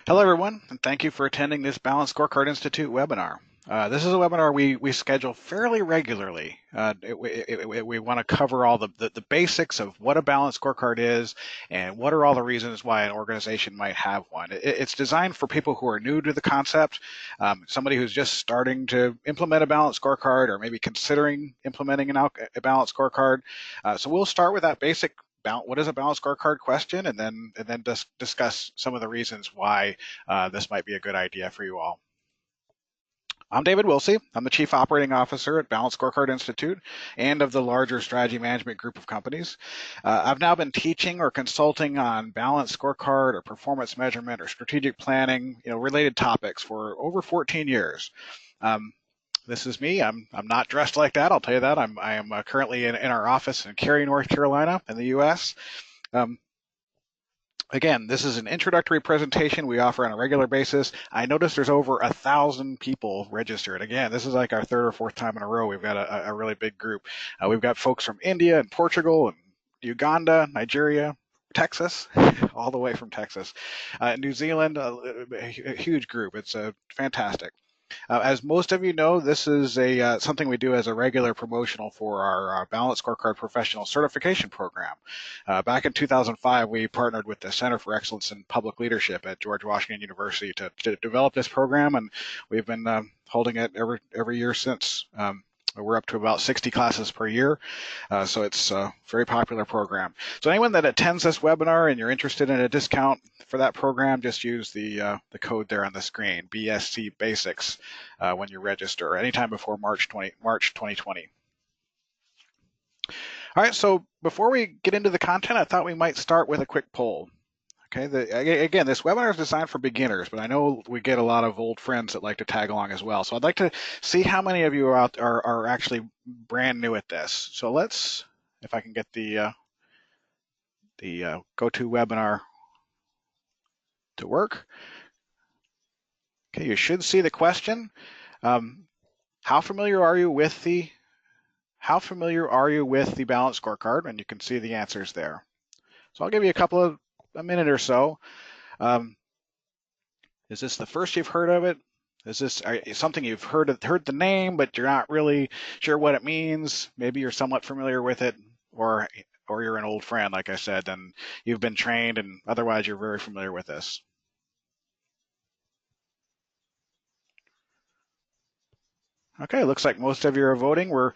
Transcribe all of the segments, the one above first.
Hello, everyone, and thank you for attending this Balanced Scorecard Institute webinar. This is a webinar we schedule fairly regularly. We want to cover all the basics of what a balanced scorecard is and what are all the reasons why an organization might have one. It's designed for people who are new to the concept, somebody who's just starting to implement a balanced scorecard or maybe considering implementing a balanced scorecard. So we'll start with that basic what is a balanced scorecard question, and then discuss some of the reasons why this might be a good idea for you all. I'm David Wilsey. I'm the Chief Operating Officer at Balanced Scorecard Institute and of the larger strategy management group of companies. I've now been teaching or consulting on balanced scorecard or performance measurement or strategic planning, related topics for over 14 years. This is me. I'm not dressed like that. I'll tell you that. I am currently in our office in Cary, North Carolina, in the U.S. Again, this is an introductory presentation we offer on a regular basis. I noticed there's over 1,000 people registered. Again, this is like our third or fourth time in a row. We've got a really big group. We've got folks from India and Portugal and Uganda, Nigeria, Texas, all the way from Texas, New Zealand, a huge group. It's fantastic. As most of you know, this is something we do as a regular promotional for our Balanced Scorecard Professional Certification Program. Back in 2005, we partnered with the Center for Excellence in Public Leadership at George Washington University to develop this program, and we've been holding it every year since. We're up to about 60 classes per year, so it's a very popular program. So anyone that attends this webinar and you're interested in a discount for that program, just use the code there on the screen, BSC Basics, when you register, anytime before March 2020. All right, so before we get into the content, I thought we might start with a quick poll. Okay, again, this webinar is designed for beginners, but I know we get a lot of old friends that like to tag along as well. So I'd like to see how many of you are actually brand new at this. So let's, if I can get the GoToWebinar to work. Okay, you should see the question. How familiar are you with the balanced scorecard? And you can see the answers there. So I'll give you a minute or so. Is this the first you've heard of it? Is this something you've heard the name, but you're not really sure what it means? Maybe you're somewhat familiar with it, or you're an old friend, like I said, and you've been trained, and otherwise you're very familiar with this. Okay, looks like most of you are voting. We're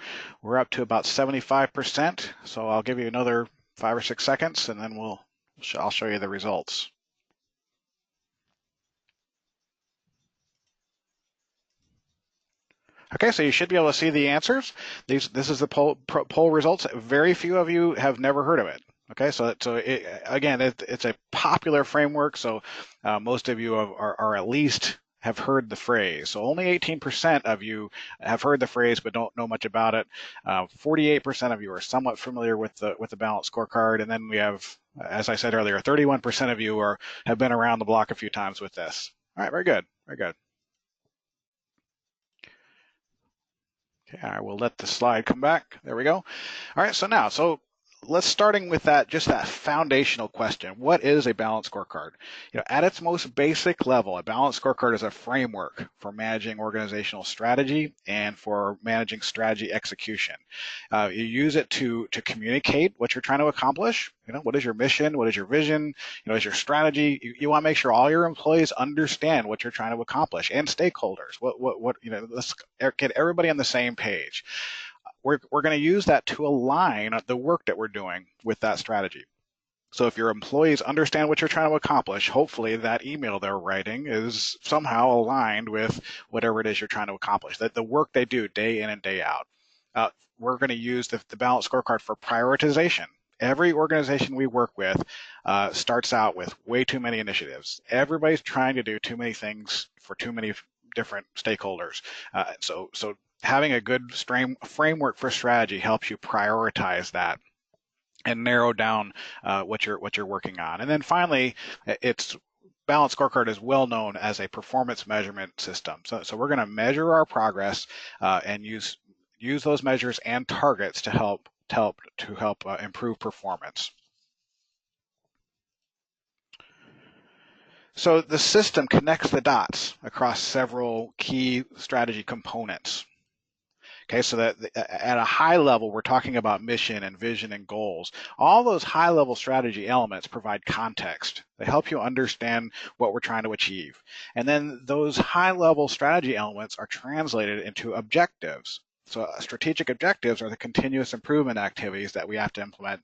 up to about 75%. So I'll give you another 5 or 6 seconds, and then I'll show you the results. Okay, so you should be able to see the answers. This is the poll results. Very few of you have never heard of it. Okay, so again, it's a popular framework, so most of you are at least have heard the phrase. So only 18% of you have heard the phrase but don't know much about it. 48% of you are somewhat familiar with the balanced scorecard, and then we have, as I said earlier, 31% of you have been around the block a few times with this. All right, very good, very good. Okay, I will let the slide come back. There we go. All right, so let's starting with that foundational question. What is a balanced scorecard? At its most basic level, a balanced scorecard is a framework for managing organizational strategy and for managing strategy execution. You use it to communicate what you're trying to accomplish. What is your mission? What is your vision? Is your strategy? You want to make sure all your employees understand what you're trying to accomplish, and stakeholders. Let's get everybody on the same page. We're going to use that to align the work that we're doing with that strategy. So if your employees understand what you're trying to accomplish, hopefully that email they're writing is somehow aligned with whatever it is you're trying to accomplish, that the work they do day in and day out. We're going to use the balanced scorecard for prioritization. Every organization we work with starts out with way too many initiatives. Everybody's trying to do too many things for too many different stakeholders. So having a good framework for strategy helps you prioritize that and narrow down what you're working on. And then finally, Balanced Scorecard is well known as a performance measurement system. So we're going to measure our progress and use those measures and targets to help improve performance. So the system connects the dots across several key strategy components. Okay, so that at a high level, we're talking about mission and vision and goals. All those high level strategy elements provide context. They help you understand what we're trying to achieve. And then those high level strategy elements are translated into objectives. So strategic objectives are the continuous improvement activities that we have to implement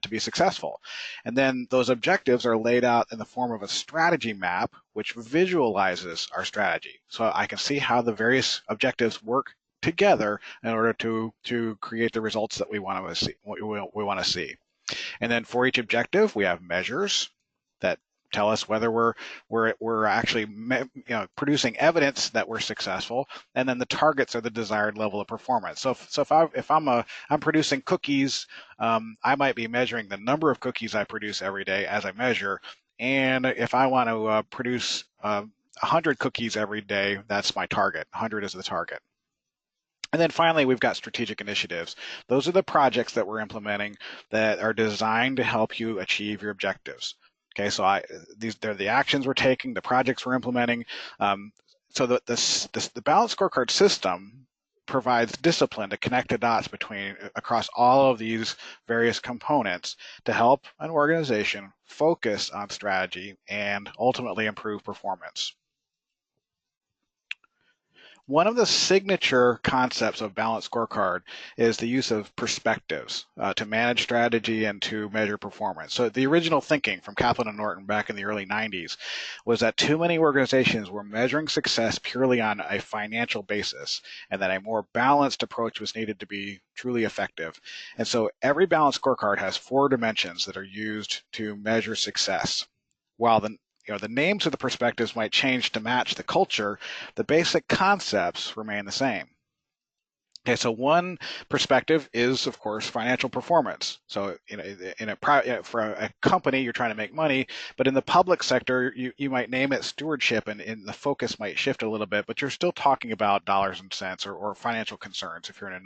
to be successful. And then those objectives are laid out in the form of a strategy map, which visualizes our strategy. So I can see how the various objectives work together in order to create the results that we want to see. We want to see. And then for each objective, we have measures that tell us whether we're actually producing evidence that we're successful, and then the targets are the desired level of performance. So if I'm producing cookies, I might be measuring the number of cookies I produce every day as I measure, and if I want to produce 100 cookies every day, that's my target. 100 is the target. And then finally, we've got strategic initiatives. Those are the projects that we're implementing that are designed to help you achieve your objectives. Okay, so they're the actions we're taking, the projects we're implementing. So the Balanced Scorecard system provides discipline to connect the dots across all of these various components to help an organization focus on strategy and ultimately improve performance. One of the signature concepts of Balanced Scorecard is the use of perspectives to manage strategy and to measure performance. So the original thinking from Kaplan and Norton back in the early 90s was that too many organizations were measuring success purely on a financial basis, and that a more balanced approach was needed to be truly effective. And so every Balanced Scorecard has 4 dimensions that are used to measure success. While the names of the perspectives might change to match the culture, the basic concepts remain the same. Okay, so one perspective is, of course, financial performance. So, for a company, you're trying to make money, but in the public sector, you might name it stewardship, and the focus might shift a little bit, but you're still talking about dollars and cents or financial concerns if you're in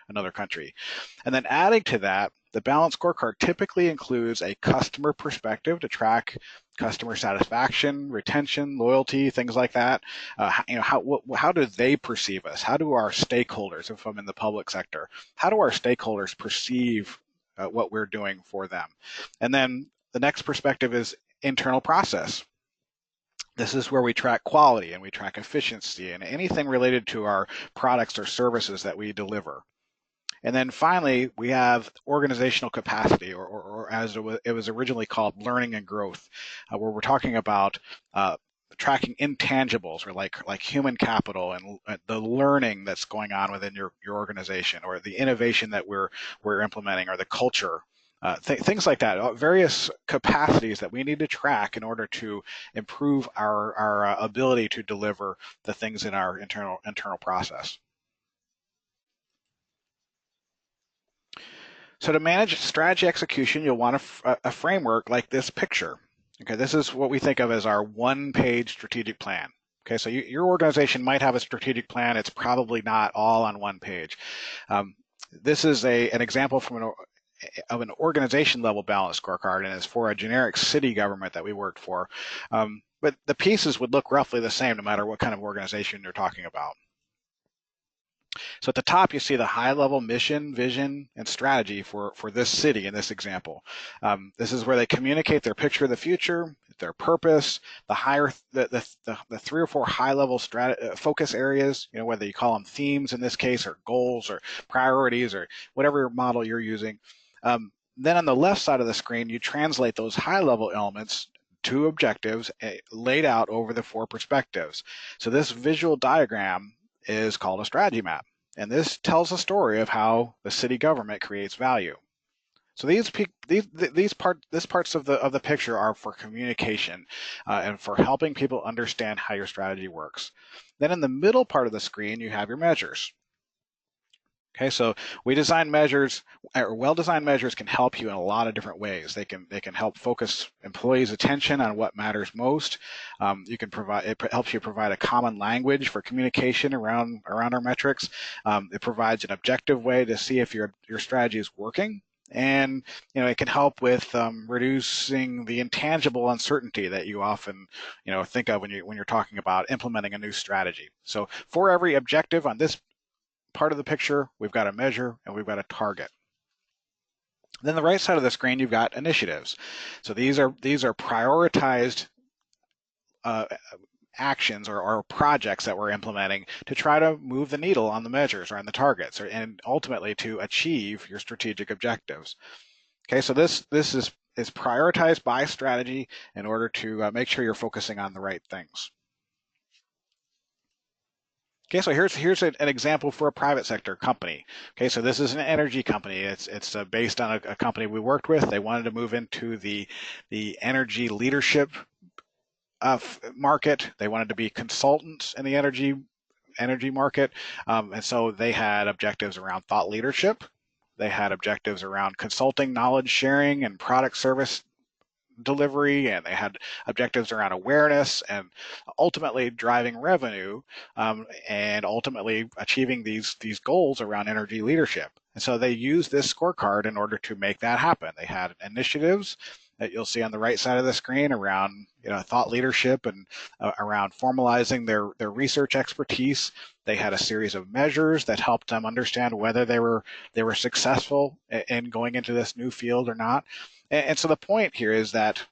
another country. And then adding to that, the Balanced Scorecard typically includes a customer perspective to track customer satisfaction, retention, loyalty, things like that. How do they perceive us? How do our stakeholders, if I'm in the public sector, how do our stakeholders perceive what we're doing for them? And then the next perspective is internal process. This is where we track quality and we track efficiency and anything related to our products or services that we deliver. And then finally, we have organizational capacity, or as it was originally called, learning and growth, where we're talking about tracking intangibles, or like human capital and the learning that's going on within your organization, or the innovation that we're implementing, or the culture. Things like that, various capacities that we need to track in order to improve our ability to deliver the things in our internal process. So to manage strategy execution, you'll want a framework like this picture. Okay, this is what we think of as our one-page strategic plan. Okay, so your organization might have a strategic plan. It's probably not all on one page. This is an example of an organization level Balanced Scorecard, and it's for a generic city government that we worked for. But the pieces would look roughly the same no matter what kind of organization you're talking about. So at the top, you see the high-level mission, vision, and strategy for this city in this example. This is where they communicate their picture of the future, their purpose, the 3 or 4 high-level focus areas, whether you call them themes in this case, or goals, or priorities, or whatever model you're using. Then on the left side of the screen, you translate those high-level elements to objectives laid out over the 4 perspectives. So this visual diagram is called a strategy map, and this tells a story of how the city government creates value. So these parts of the picture are for communication and for helping people understand how your strategy works. Then in the middle part of the screen, you have your measures. Okay, so we design measures, or well-designed measures can help you in a lot of different ways. They can help focus employees' attention on what matters most. It helps you provide a common language for communication around our metrics. It provides an objective way to see if your strategy is working. And it can help with reducing the intangible uncertainty that you often think of when you're talking about implementing a new strategy. So for every objective on this part of the picture, we've got a measure and we've got a target. Then the right side of the screen, you've got initiatives. So these are prioritized actions or projects that we're implementing to try to move the needle on the measures or on the targets, and ultimately to achieve your strategic objectives. Okay, so this is prioritized by strategy in order to make sure you're focusing on the right things. Okay, so here's an example for a private sector company. Okay, so this is an energy company. It's based on a company we worked with. They wanted to move into the energy leadership market. They wanted to be consultants in the energy market, and so they had objectives around thought leadership. They had objectives around consulting, knowledge sharing, and product service delivery, and they had objectives around awareness and ultimately driving revenue, and ultimately achieving these goals around energy leadership. And so they used this scorecard in order to make that happen. They had initiatives that you'll see on the right side of the screen around thought leadership and around formalizing their research expertise. They had a series of measures that helped them understand whether they were successful in going into this new field or not. And so the point here is that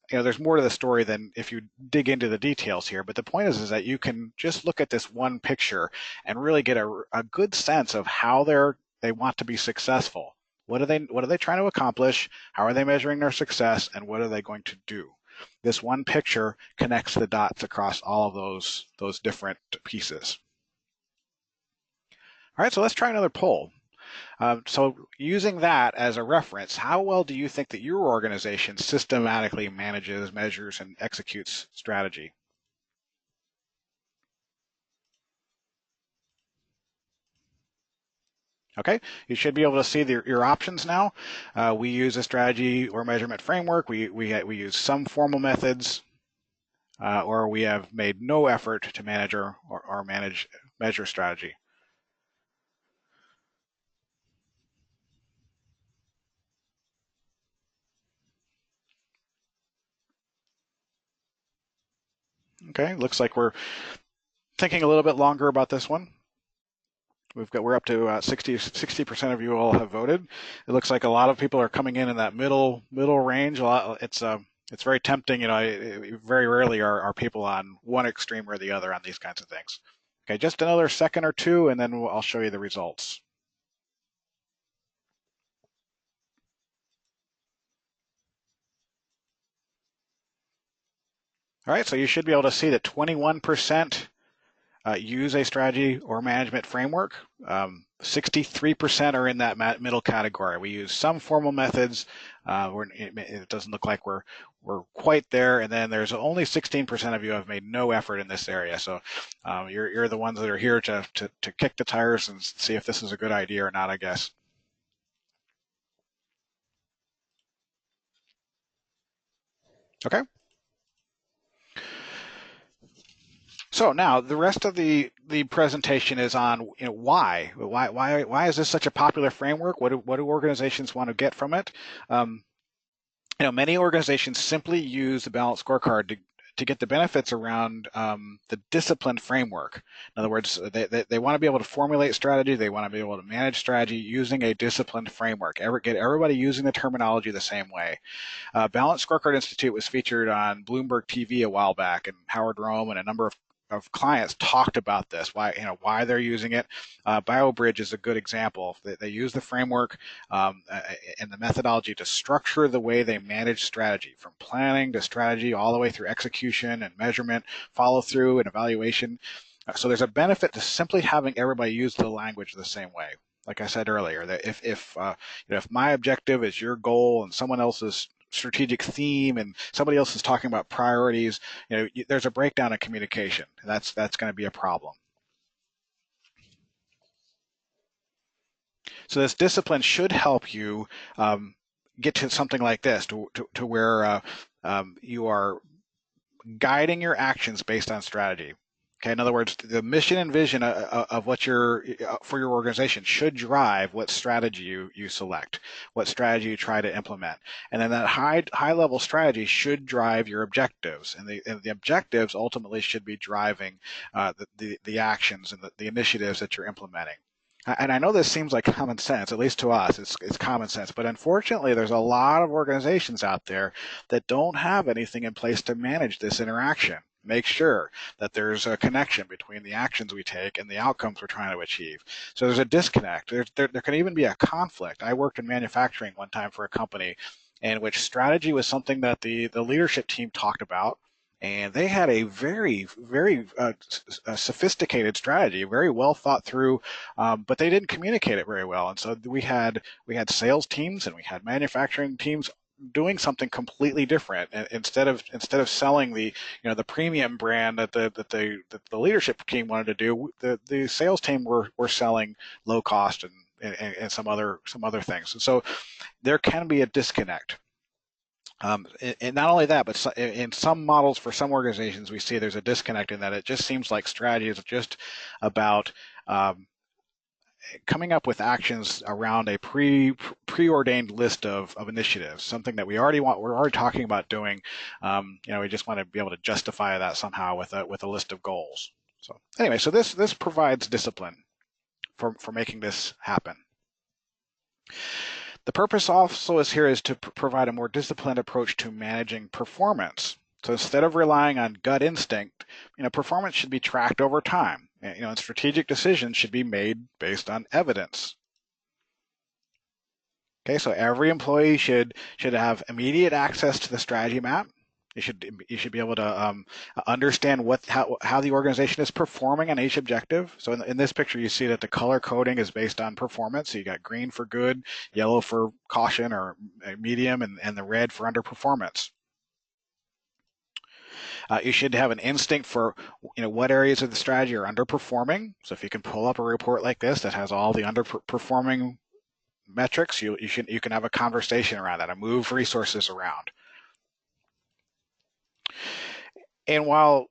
there's more to the story than if you dig into the details here. But the point is that you can just look at this one picture and really get a good sense of how they want to be successful. What are they trying to accomplish? How are they measuring their success? And what are they going to do? This one picture connects the dots across all of those different pieces. All right, so let's try another poll. So using that as a reference, how well do you think that your organization systematically manages, measures, and executes strategy? Okay, you should be able to see your options now. We use a strategy or measurement framework. We use some formal methods, or we have made no effort to manage or measure strategy. Okay, looks like we're thinking a little bit longer about this one. We're up to 60% of you all have voted. It looks like a lot of people are coming in that middle range. It's very tempting. Very rarely are people on one extreme or the other on these kinds of things. Okay, just another second or two, and then I'll show you the results. All right, so you should be able to see that 21% use a strategy or management framework. 63% are in that middle category. We use some formal methods. It doesn't look like we're quite there. And then there's only 16% of you have made no effort in this area. So you're the ones that are here to kick the tires and see if this is a good idea or not, I guess. Okay. So now the rest of the presentation is on why is this such a popular framework? What do organizations want to get from it? Many organizations simply use the Balanced Scorecard to get the benefits around the disciplined framework. In other words, they want to be able to formulate strategy. They want to be able to manage strategy using a disciplined framework. Get everybody using the terminology the same way. Balanced Scorecard Institute was featured on Bloomberg TV a while back, and Howard Rome and a number of clients talked about this, why they're using it. BioBridge is a good example. They use the framework and the methodology to structure the way they manage strategy, from planning to strategy, all the way through execution and measurement, follow through and evaluation. So there's a benefit to simply having everybody use the language the same way. Like I said earlier, that if my objective is your goal and someone else's strategic theme and somebody else is talking about priorities, there's a breakdown in communication. That's going to be a problem. So this discipline should help you get to something like this, to where you are guiding your actions based on strategy. Okay, in other words, the mission and vision of what for your organization should drive what strategy you select, what strategy you try to implement, and then that high level strategy should drive your objectives, and the objectives ultimately should be driving the actions and the initiatives that you're implementing. And I know this seems like common sense, at least to us, it's common sense, but unfortunately, there's a lot of organizations out there that don't have anything in place to manage this interaction. Make sure that there's a connection between the actions we take and the outcomes we're trying to achieve. So there's a disconnect. There can even be a conflict. I worked in manufacturing one time for a company in which strategy was something that the leadership team talked about, and they had a very sophisticated strategy, very well thought through, but they didn't communicate it very well. And so we had sales teams and we had manufacturing teams doing something completely different. Instead of selling the premium brand that the leadership team wanted to do, the sales team were selling low cost and some other things. And so there can be a disconnect. And not only that, but in some models for some organizations, we see there's a disconnect in that it just seems like strategy is just about coming up with actions around a preordained list of initiatives, something that we're already talking about doing. We just want to be able to justify that somehow with a list of goals. So anyway, so this provides discipline for making this happen. The purpose also is to provide a more disciplined approach to managing performance. So instead of relying on gut instinct, performance should be tracked over time. And strategic decisions should be made based on evidence. Okay, so every employee should have immediate access to the strategy map. You should be able to understand how the organization is performing on each objective. So in this picture, you see that the color coding is based on performance. So you got green for good, yellow for caution or medium, and the red for underperformance. You should have an instinct for what areas of the strategy are underperforming. So if you can pull up a report like this that has all the underperforming metrics, you can have a conversation around that and move resources around. And while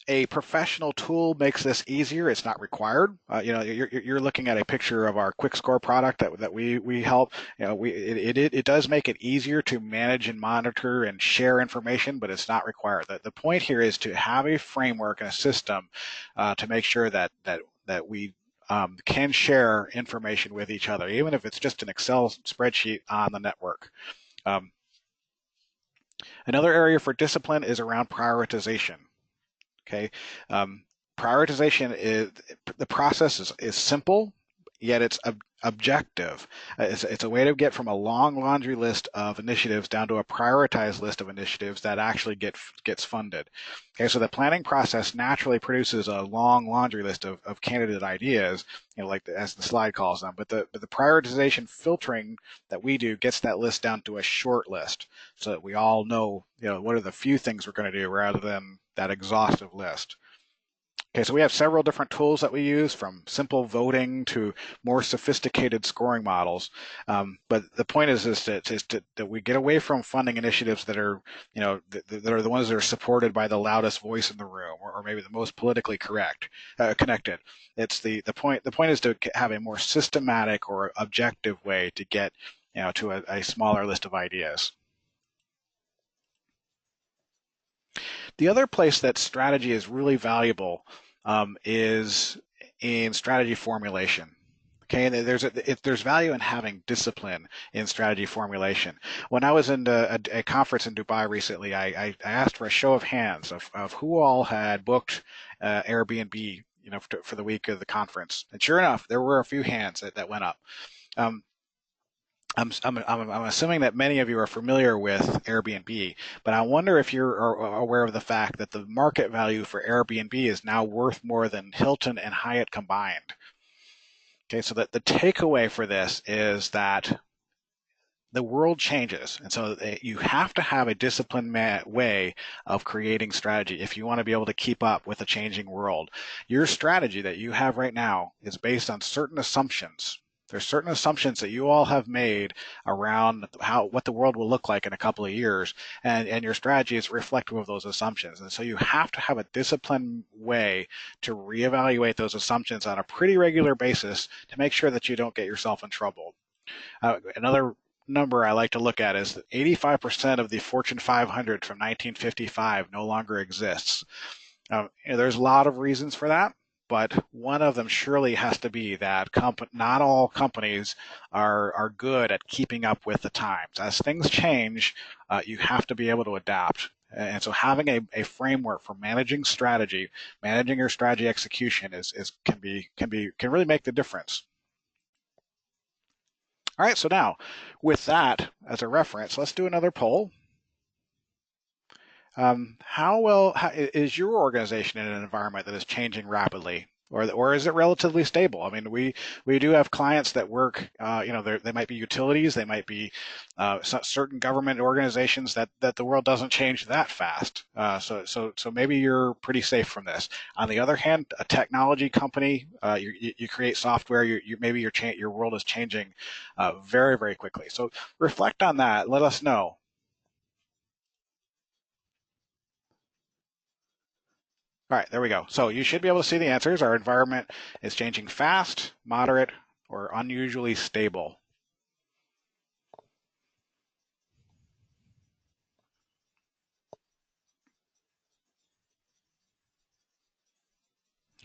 a professional tool makes this easier, it's not required. You're looking at a picture of our quick score product that we help. It does make it easier to manage and monitor and share information, but it's not required. The point here is to have a framework and a system to make sure that we can share information with each other, even if it's just an Excel spreadsheet on the network. Another area for discipline is around prioritization. Okay, prioritization is the process is simple, yet it's objective. It's a way to get from a long laundry list of initiatives down to a prioritized list of initiatives that actually gets funded. Okay, so the planning process naturally produces a long laundry list of candidate ideas, like as the slide calls them. But the prioritization filtering that we do gets that list down to a short list, so that we all know, what are the few things we're going to do rather than that exhaustive list. Okay, so we have several different tools that we use, from simple voting to more sophisticated scoring models. But the point is that we get away from funding initiatives that are, that are the ones that are supported by the loudest voice in the room, or maybe the most politically connected. It's the point. The point is to have a more systematic or objective way to get, to a smaller list of ideas. The other place that strategy is really valuable is in strategy formulation. Okay, and there's value in having discipline in strategy formulation. When I was in a conference in Dubai recently, I asked for a show of hands of who all had booked Airbnb, for the week of the conference, and sure enough, there were a few hands that went up. I'm assuming that many of you are familiar with Airbnb, but I wonder if you're aware of the fact that the market value for Airbnb is now worth more than Hilton and Hyatt combined. Okay, so that the takeaway for this is that the world changes, and so you have to have a disciplined way of creating strategy if you want to be able to keep up with a changing world. Your strategy that you have right now is based on certain assumptions. There's certain assumptions that you all have made around what the world will look like in a couple of years, and your strategy is reflective of those assumptions. And so you have to have a disciplined way to reevaluate those assumptions on a pretty regular basis to make sure that you don't get yourself in trouble. Another number I like to look at is that 85% of the Fortune 500 from 1955 no longer exists. There's a lot of reasons for that, but one of them surely has to be that not all companies are good at keeping up with the times. As things change, you have to be able to adapt. And so having a framework for managing strategy, managing your strategy execution can really make the difference. All right, so now with that as a reference, let's do another poll. How is your organization in an environment that is changing rapidly, or is it relatively stable? I mean, we do have clients that work, they might be utilities, they might be certain government organizations that the world doesn't change that fast. So maybe you're pretty safe from this. On the other hand, a technology company, you create software, maybe your world is changing very, very quickly. So reflect on that. Let us know. All right, there we go. So you should be able to see the answers. Our environment is changing fast, moderate, or unusually stable.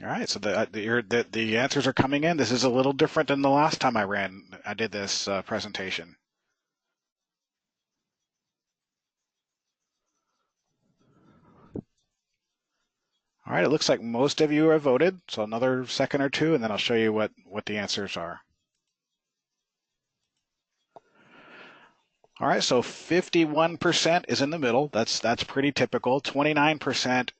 All right, so the answers are coming in. This is a little different than the last time I did this presentation. All right, it looks like most of you have voted. So another second or two, and then I'll show you what the answers are. All right, so 51% is in the middle. That's pretty typical. 29%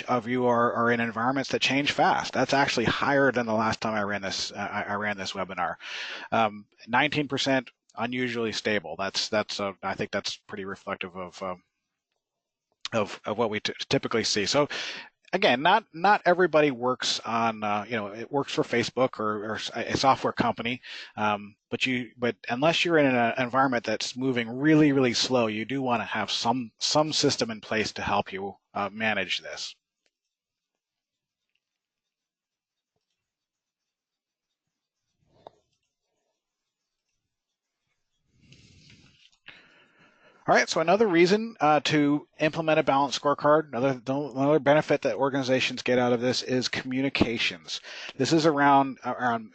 of you are in environments that change fast. That's actually higher than the last time I ran this webinar. 19% unusually stable. I think that's pretty reflective of what we typically see. So again, not everybody works on it works for Facebook or a software company, but unless you're in an environment that's moving really, really slow, you do want to have some system in place to help you manage this. All right, so another reason to implement a balanced scorecard, another benefit that organizations get out of this is communications. This is around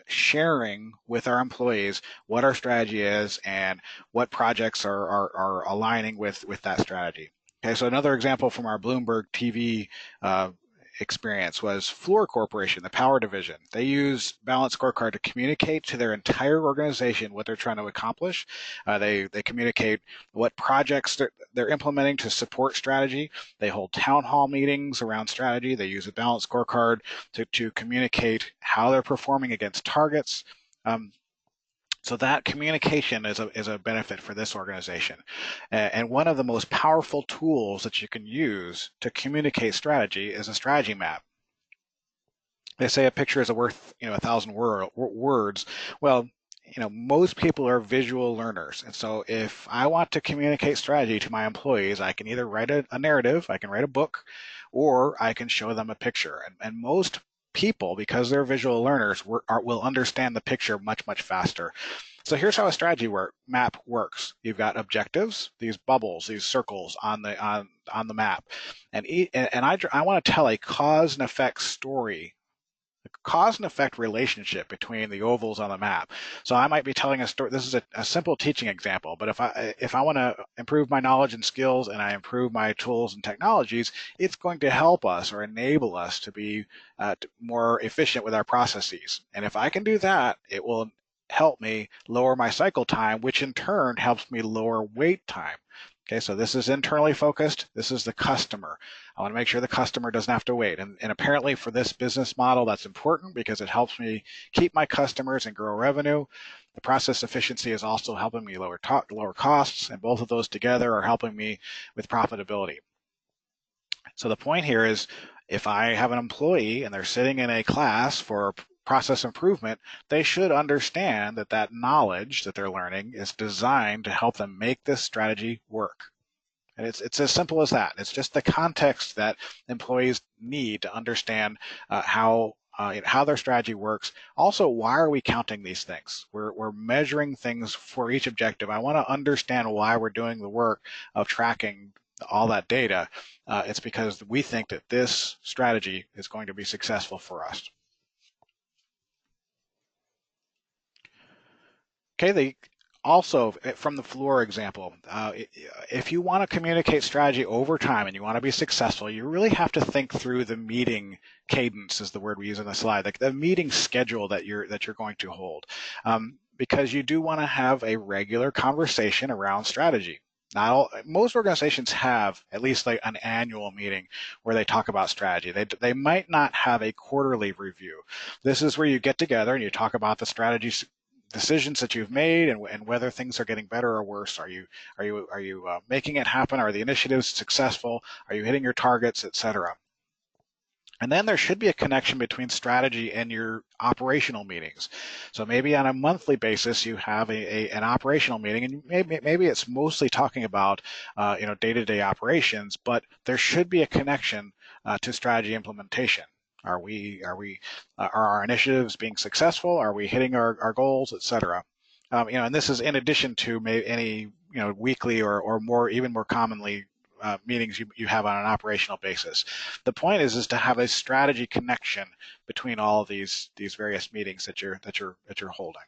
sharing with our employees what our strategy is and what projects are aligning with that strategy. Okay, so another example from our Bloomberg TV experience was Fluor Corporation, the power division. They use Balanced Scorecard to communicate to their entire organization what they're trying to accomplish. They communicate what projects they're implementing to support strategy. They hold town hall meetings around strategy. They use a Balanced Scorecard to communicate how they're performing against targets. So that communication is a benefit for this organization. And one of the most powerful tools that you can use to communicate strategy is a strategy map. They say a picture is worth 1,000 words. Well, most people are visual learners. And so if I want to communicate strategy to my employees, I can either write a narrative, I can write a book, or I can show them a picture. And most people, because they're visual learners, will understand the picture much, much faster. So here's how a strategy map works. You've got objectives, these bubbles, these circles on the map, and I want to tell a cause and effect story, a cause and effect relationship between the ovals on the map. So I might be telling a story. This is a simple teaching example, but if I want to improve my knowledge and skills and I improve my tools and technologies, it's going to help us or enable us to be more efficient with our processes. And if I can do that, it will help me lower my cycle time, which in turn helps me lower wait time. Okay, so this is internally focused. This is the customer. I want to make sure the customer doesn't have to wait. And apparently for this business model, that's important because it helps me keep my customers and grow revenue. The process efficiency is also helping me lower costs, and both of those together are helping me with profitability. So the point here is, if I have an employee and they're sitting in a class for process improvement, they should understand that that knowledge that they're learning is designed to help them make this strategy work. And it's as simple as that. It's just the context that employees need to understand how their strategy works. Also, why are we counting these things? We're measuring things for each objective. I want to understand why we're doing the work of tracking all that data. It's because we think that this strategy is going to be successful for us. Okay, also, from the Fluor example, if you want to communicate strategy over time and you want to be successful, you really have to think through the meeting cadence, is the word we use in the slide, like the meeting schedule that you're going to hold, because you do want to have a regular conversation around strategy. Most organizations have at least like an annual meeting where they talk about strategy. They might not have a quarterly review. This is where you get together and you talk about the strategies, decisions that you've made, and whether things are getting better or worse. Are you making it happen? Are the initiatives successful? Are you hitting your targets, etc.? And then there should be a connection between strategy and your operational meetings. So maybe on a monthly basis you have an operational meeting, and maybe it's mostly talking about day-to-day operations, but there should be a connection to strategy implementation. Are our initiatives being successful? Are we hitting our goals, etc.? And this is in addition to any weekly or even more commonly meetings you have on an operational basis. The point is to have a strategy connection between all of these various meetings that you're holding.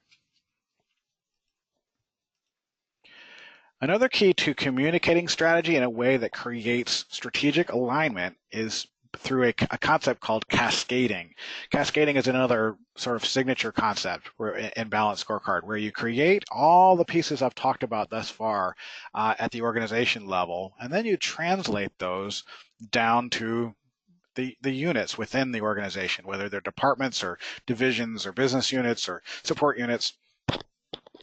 Another key to communicating strategy in a way that creates strategic alignment is through a concept called cascading. Cascading is another sort of signature concept in Balanced Scorecard, where you create all the pieces I've talked about thus far at the organization level, and then you translate those down to the units within the organization, whether they're departments or divisions or business units or support units.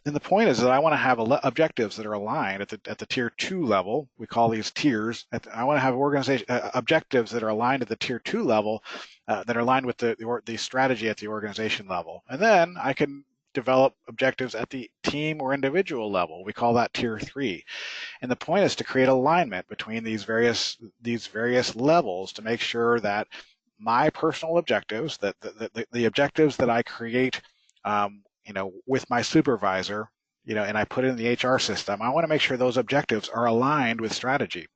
And the point is that I want to have objectives that are aligned at the tier 2 level. We call these tiers. I want to have organization objectives that are aligned at the tier 2 level, that are aligned with the strategy at the organization level. And then I can develop objectives at the team or individual level. We call that tier 3. And the point is to create alignment between these various levels to make sure that my personal objectives, that the objectives that I create with my supervisor, and I put it in the HR system, I want to make sure those objectives are aligned with strategy.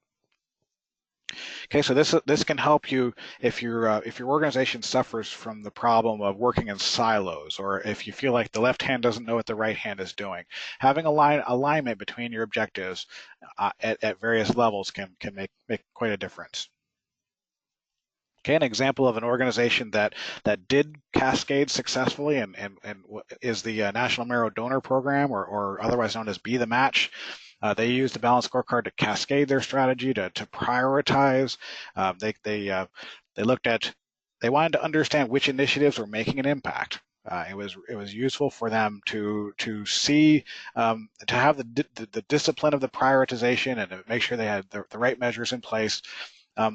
Okay, so this can help you if your organization suffers from the problem of working in silos, or if you feel like the left hand doesn't know what the right hand is doing. Having alignment between your objectives at various levels can make quite a difference. Okay, an example of an organization that did cascade successfully and is the National Marrow Donor Program, or otherwise known as Be the Match. They used the Balanced Scorecard to cascade their strategy, to prioritize. They wanted to understand which initiatives were making an impact. It was useful for them to see, to have the discipline of the prioritization and to make sure they had the right measures in place.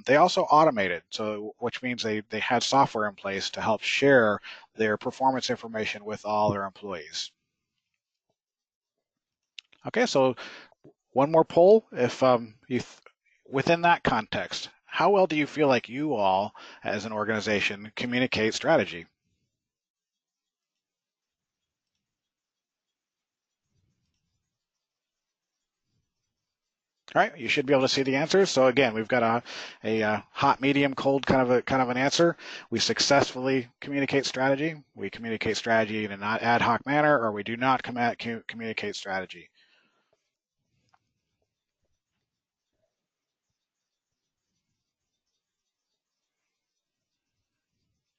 They also automated, which means they had software in place to help share their performance information with all their employees. Okay, so one more poll. If within that context, how well do you feel like you all, as an organization, communicate strategy? All right, you should be able to see the answers. So again, we've got a hot, medium, cold kind of an answer. We successfully communicate strategy. We communicate strategy in an ad hoc manner, or we do not communicate strategy.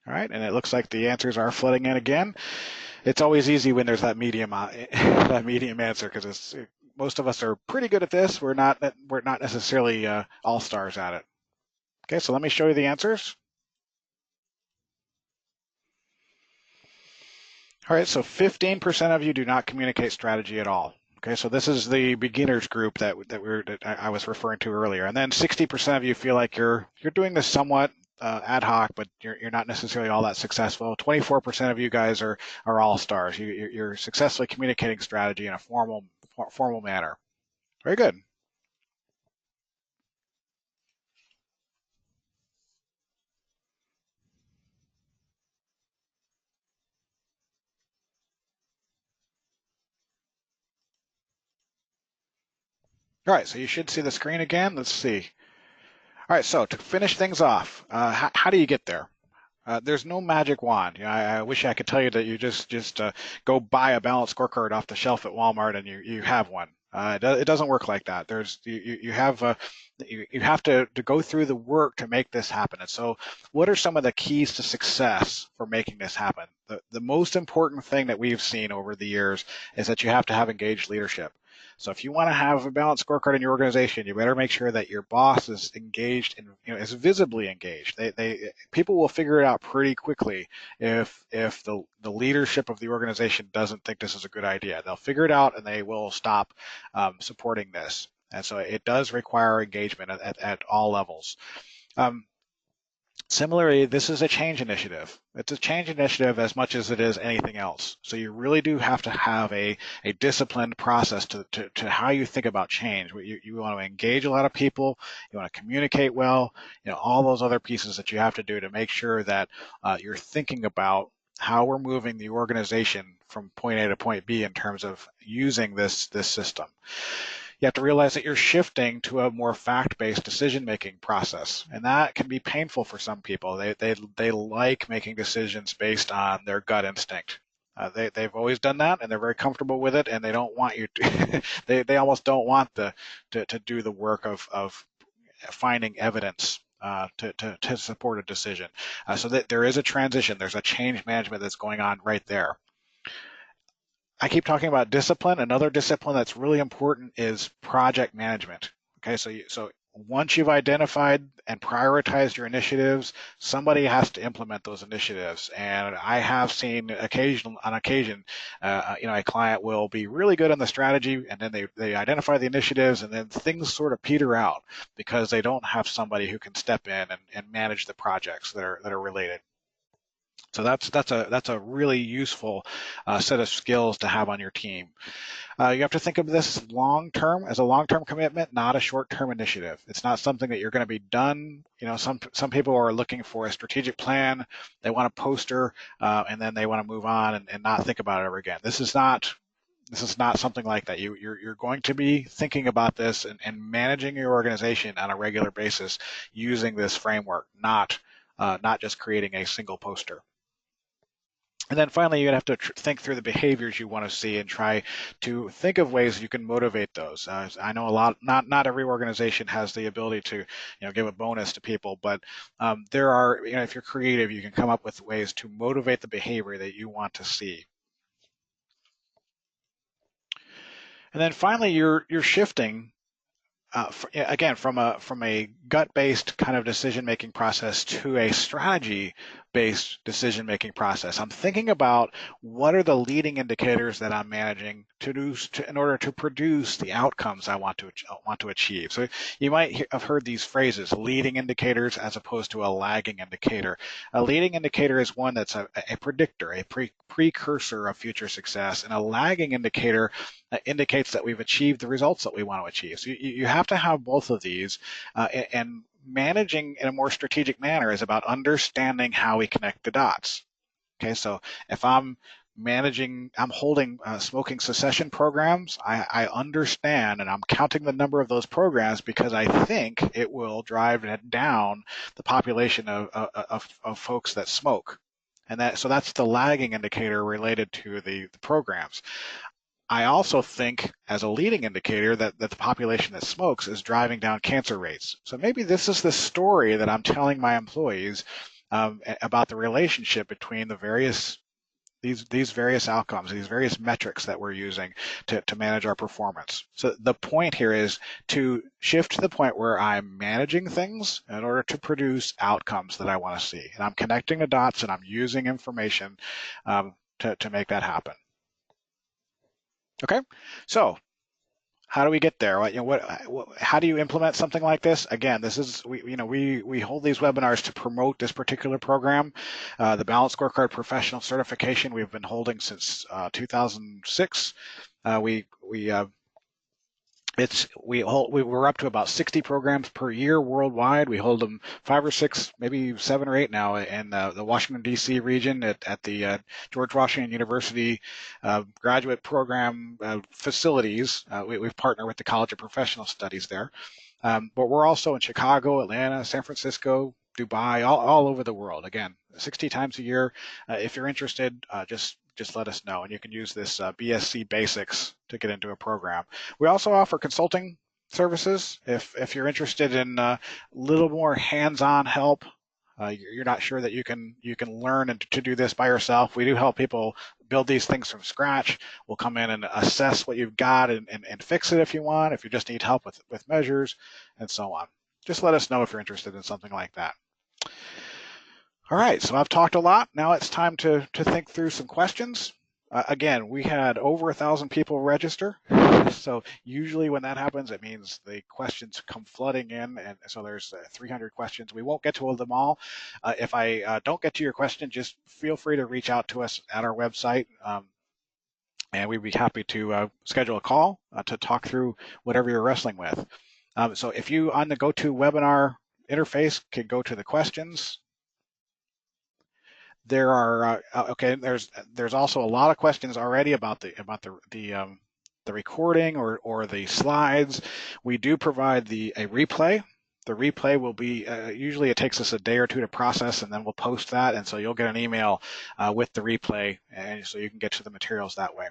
All right, and it looks like the answers are flooding in again. It's always easy when there's that medium answer, because most of us are pretty good at this. We're not necessarily all stars at it. Okay, so let me show you the answers. All right, so 15% of you do not communicate strategy at all. Okay, so this is the beginners group that I was referring to earlier, and then 60% of you feel like you're doing this somewhat. ad hoc, but you're not necessarily all that successful. 24% of you guys are all stars. You're successfully communicating strategy in a formal manner. Very good. All right, so you should see the screen again. Let's see. All right, so to finish things off, how do you get there? There's no magic wand. I wish I could tell you that you just go buy a balanced scorecard off the shelf at Walmart and you have one. It doesn't work like that. You have you have to go through the work to make this happen. And so, what are some of the keys to success for making this happen? The most important thing that we've seen over the years is that you have to have engaged leadership. So if you want to have a balanced scorecard in your organization, you better make sure that your boss is engaged and is visibly engaged. People will figure it out pretty quickly if the leadership of the organization doesn't think this is a good idea. They'll figure it out and they will stop supporting this. And so it does require engagement at all levels. Um, Similarly, this is a change initiative. It's a change initiative as much as it is anything else. So you really do have to have a disciplined process to how you think about change. You want to engage a lot of people, you want to communicate well, all those other pieces that you have to do to make sure that you're thinking about how we're moving the organization from point A to point B in terms of using this system. You have to realize that you're shifting to a more fact-based decision-making process, and that can be painful for some people. They like making decisions based on their gut instinct. They've always done that, and they're very comfortable with it, and they don't want you to. They almost don't want to do the work of finding evidence to support a decision. So that there is a transition. There's a change management that's going on right there. I keep talking about discipline. Another discipline that's really important is project management. Okay, so once you've identified and prioritized your initiatives, somebody has to implement those initiatives. And I have seen on occasion, a client will be really good on the strategy, and then they identify the initiatives, and then things sort of peter out because they don't have somebody who can step in and manage the projects that are related. So that's a really useful set of skills to have on your team. You have to think of this as a long-term commitment, not a short-term initiative. It's not something that you're going to be done. Some people are looking for a strategic plan. They want a poster, and then they want to move on and not think about it ever again. This is not something like that. You're going to be thinking about this and managing your organization on a regular basis using this framework, not just creating a single poster. And then finally, you're going to have to think through the behaviors you want to see and try to think of ways you can motivate those. I know not every organization has the ability to, give a bonus to people, but there are, if you're creative, you can come up with ways to motivate the behavior that you want to see. And then finally, you're shifting again from a gut-based kind of decision-making process to a strategy-based decision-making process. I'm thinking about what are the leading indicators that I'm managing in order to produce the outcomes I want to achieve. So you might have heard these phrases: leading indicators as opposed to a lagging indicator. A leading indicator is one that's a predictor, a precursor of future success, and a lagging indicator indicates that we've achieved the results that we want to achieve. So you have to have both of these, and managing in a more strategic manner is about understanding how we connect the dots. Okay, so if I'm holding smoking cessation programs, I understand and I'm counting the number of those programs because I think it will drive down the population of folks that smoke. And so that's the lagging indicator related to the programs. I also think as a leading indicator that the population that smokes is driving down cancer rates. So maybe this is the story that I'm telling my employees about the relationship between these various outcomes, these various metrics that we're using to manage our performance. So the point here is to shift to the point where I'm managing things in order to produce outcomes that I want to see. And I'm connecting the dots and I'm using information to make that happen. Okay, so how do we get there? How do you implement something like this? Again, this is we hold these webinars to promote this particular program, the Balanced Scorecard Professional Certification. We've been holding since 2006. We're up to about 60 programs per year worldwide. We hold them 5 or 6, maybe 7 or 8 now in the Washington D.C. region at the George Washington University graduate program facilities. We've partnered with the College of Professional Studies there, but we're also in Chicago, Atlanta, San Francisco, Dubai, all over the world. Again, 60 times a year. If you're interested, just let us know, and you can use this BSc Basics to get into a program. We also offer consulting services if you're interested in a little more hands-on help. You're not sure that you can learn and to do this by yourself. We do help people build these things from scratch. We'll come in and assess what you've got and fix it if you want, if you just need help with measures and so on. Just let us know if you're interested in something like that. All right, so I've talked a lot. Now it's time to think through some questions. Again, we had over 1,000 people register. So usually when that happens, it means the questions come flooding in. And so there's 300 questions. We won't get to them all. If I don't get to your question, just feel free to reach out to us at our website. And we'd be happy to schedule a call to talk through whatever you're wrestling with. So if you on the GoToWebinar interface could go to the questions. There are There's also a lot of questions already about the recording or the slides. We do provide a replay. The replay will be usually it takes us a day or two to process, and then we'll post that, and so you'll get an email with the replay, and so you can get to the materials that way.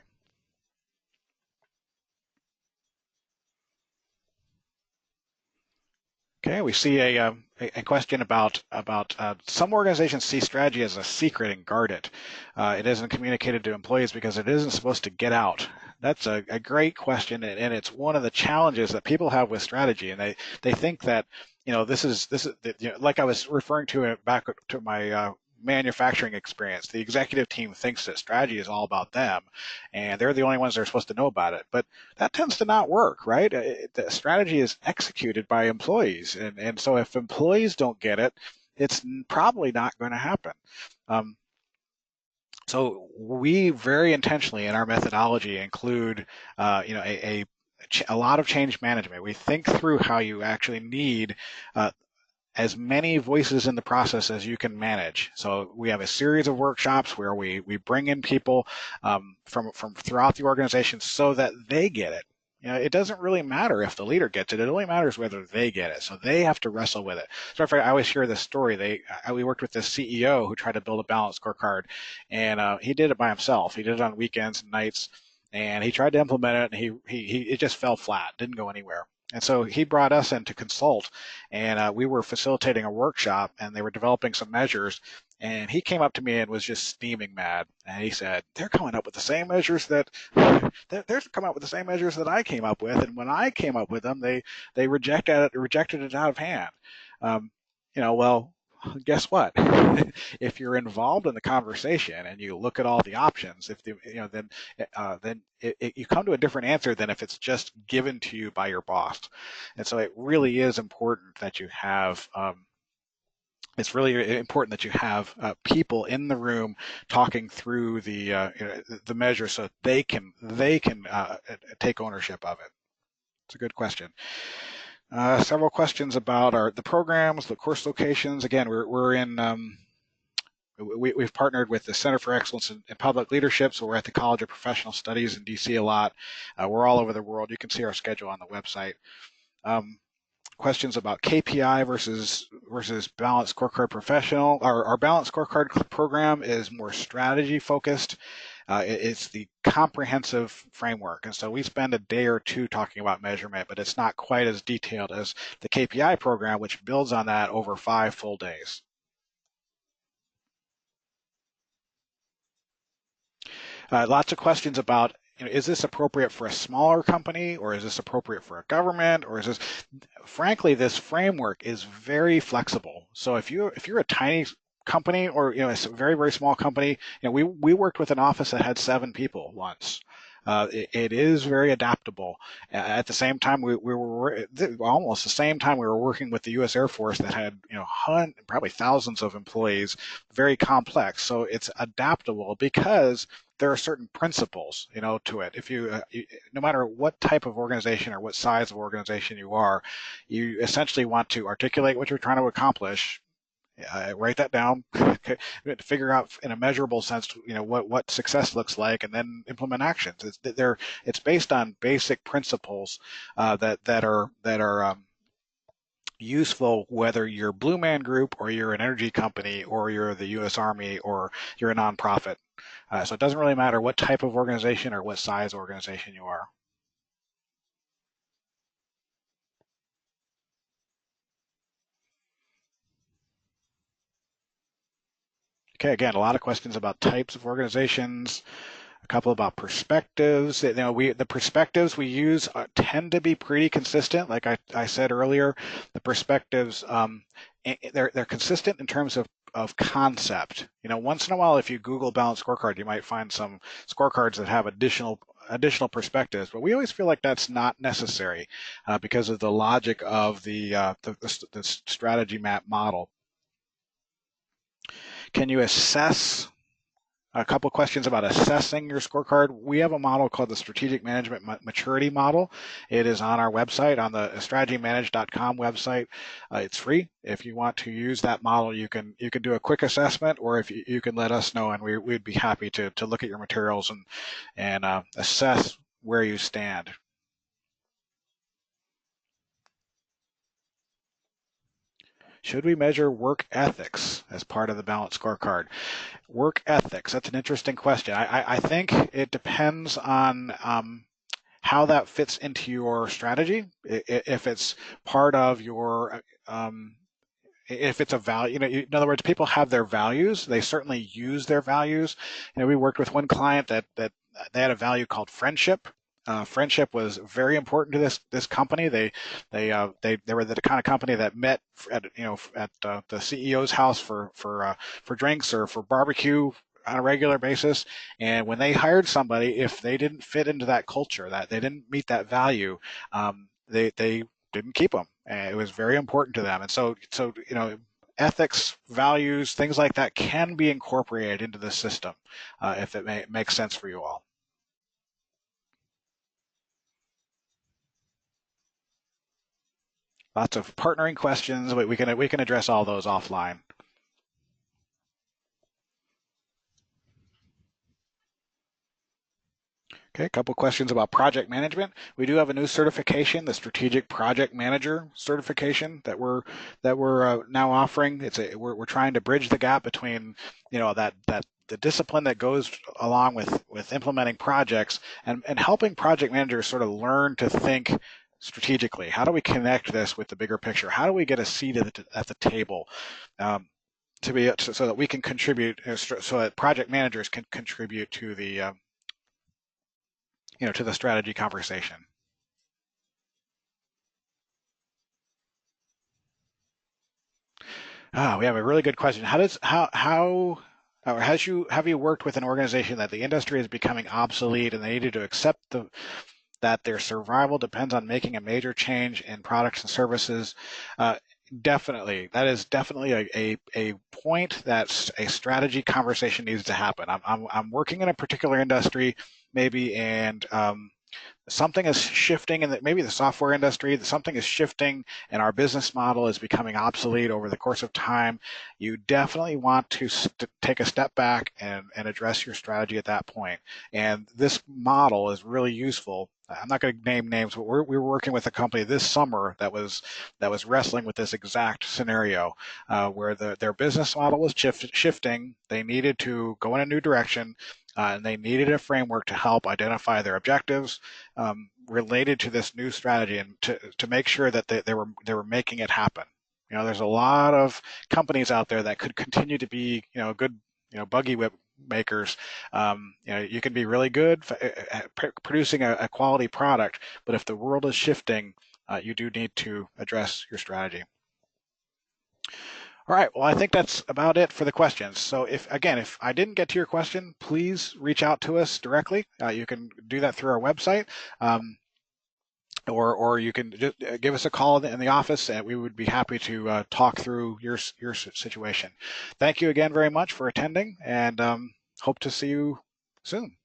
Okay, we see a question about some organizations see strategy as a secret and guard it. It isn't communicated to employees because it isn't supposed to get out. That's a great question, and it's one of the challenges that people have with strategy, and they think that this is like I was referring to it back to my manufacturing experience. The executive team thinks that strategy is all about them, and they're the only ones that are supposed to know about it. But that tends to not work, right? The strategy is executed by employees, and so if employees don't get it, it's probably not going to happen. So we very intentionally in our methodology include, a lot of change management. We think through how you actually need as many voices in the process as you can manage. So we have a series of workshops where we bring in people from throughout the organization so that they get it. It doesn't really matter if the leader gets it. It only matters whether they get it. So they have to wrestle with it. So I always share this story. We worked with this CEO who tried to build a balanced scorecard, and he did it by himself. He did it on weekends and nights, and he tried to implement it, and it just fell flat, didn't go anywhere. And so he brought us in to consult, and we were facilitating a workshop, and they were developing some measures. And he came up to me and was just steaming mad. And he said, "They're coming up with the same measures that I came up with. And when I came up with them, they rejected it out of hand." Well, guess what? If you're involved in the conversation and you look at all the options, then you come to a different answer than if it's just given to you by your boss. And so it really is important that you have. It's really important that you have people in the room talking through the measure so they can take ownership of it. It's a good question. Several questions about the programs, the course locations. Again, we've partnered with the Center for Excellence in Public Leadership, so we're at the College of Professional Studies in DC a lot. We're all over the world. You can see our schedule on the website. Questions about KPI versus Balanced Scorecard Professional. Our Balanced Scorecard program is more strategy focused. It's the comprehensive framework, and so we spend a day or two talking about measurement, but it's not quite as detailed as the KPI program, which builds on that over 5 full days. Lots of questions about, is this appropriate for a smaller company, or is this appropriate for a government, or is this? Frankly, this framework is very flexible. So if you're a tiny company, or a very, very small company, we worked with an office that had 7 people once. It is very adaptable. At the same time, we were almost the same time we were working with the U.S. Air Force that had probably thousands of employees, very complex. So it's adaptable because there are certain principles, to it. If no matter what type of organization or what size of organization you are, you essentially want to articulate what you're trying to accomplish, write that down, figure out in a measurable sense, what success looks like, and then implement actions. It's based on basic principles that are useful whether you're Blue Man Group or you're an energy company or you're the U.S. Army or you're a nonprofit. So it doesn't really matter what type of organization or what size organization you are. Okay, again, a lot of questions about types of organizations, a couple about perspectives. The perspectives we use tend to be pretty consistent. Like I said earlier, the perspectives they're consistent in terms of concept. Once in a while, if you Google Balanced Scorecard, you might find some scorecards that have additional perspectives, but we always feel like that's not necessary because of the logic of the strategy map model. Can you assess? A couple questions about assessing your scorecard. We have a model called the Strategic Management Maturity Model. It is on our website, on the strategymanage.com website. It's free. If you want to use that model, you can do a quick assessment, or if you can let us know, and we'd be happy to look at your materials and assess where you stand. Should we measure work ethics as part of the Balanced Scorecard? Work ethics, that's an interesting question. I think it depends on how that fits into your strategy. If it's part of your, if it's a value, in other words, people have their values. They certainly use their values. We worked with one client that they had a value called friendship. Friendship was very important to this company. They were the kind of company that met at the CEO's house for drinks or for barbecue on a regular basis. And when they hired somebody, if they didn't fit into that culture, that they didn't meet that value, they didn't keep them. And it was very important to them. And so ethics, values, things like that can be incorporated into the system if it makes sense for you all. Lots of partnering questions. We can address all those offline. Okay, a couple questions about project management. We do have a new certification, the Strategic Project Manager certification that we're now offering. We're trying to bridge the gap between that the discipline that goes along with implementing projects and helping project managers sort of learn to think strategically. How do we connect this with the bigger picture? How do we get a seat at the table so that we can contribute, so that project managers can contribute to the to the strategy conversation? We have a really good question. Have you worked with an organization that the industry is becoming obsolete and they needed to accept that their survival depends on making a major change in products and services? Definitely. That is definitely a point that a strategy conversation needs to happen. I'm working in a particular industry, maybe, and something is shifting in maybe the software industry, something is shifting and our business model is becoming obsolete over the course of time. You definitely want to take a step back and address your strategy at that point. And this model is really useful. I'm not going to name names, but we were working with a company this summer that was wrestling with this exact scenario where their business model was shifting. They needed to go in a new direction. And they needed a framework to help identify their objectives related to this new strategy, and to make sure that they were making it happen. There's a lot of companies out there that could continue to be good buggy whip makers. You can be really good at producing a quality product, but if the world is shifting, you do need to address your strategy. All right, well, I think that's about it for the questions. So if I didn't get to your question, please reach out to us directly. You can do that through our website. Or you can just give us a call in the office, and we would be happy to talk through your situation. Thank you again very much for attending, and hope to see you soon.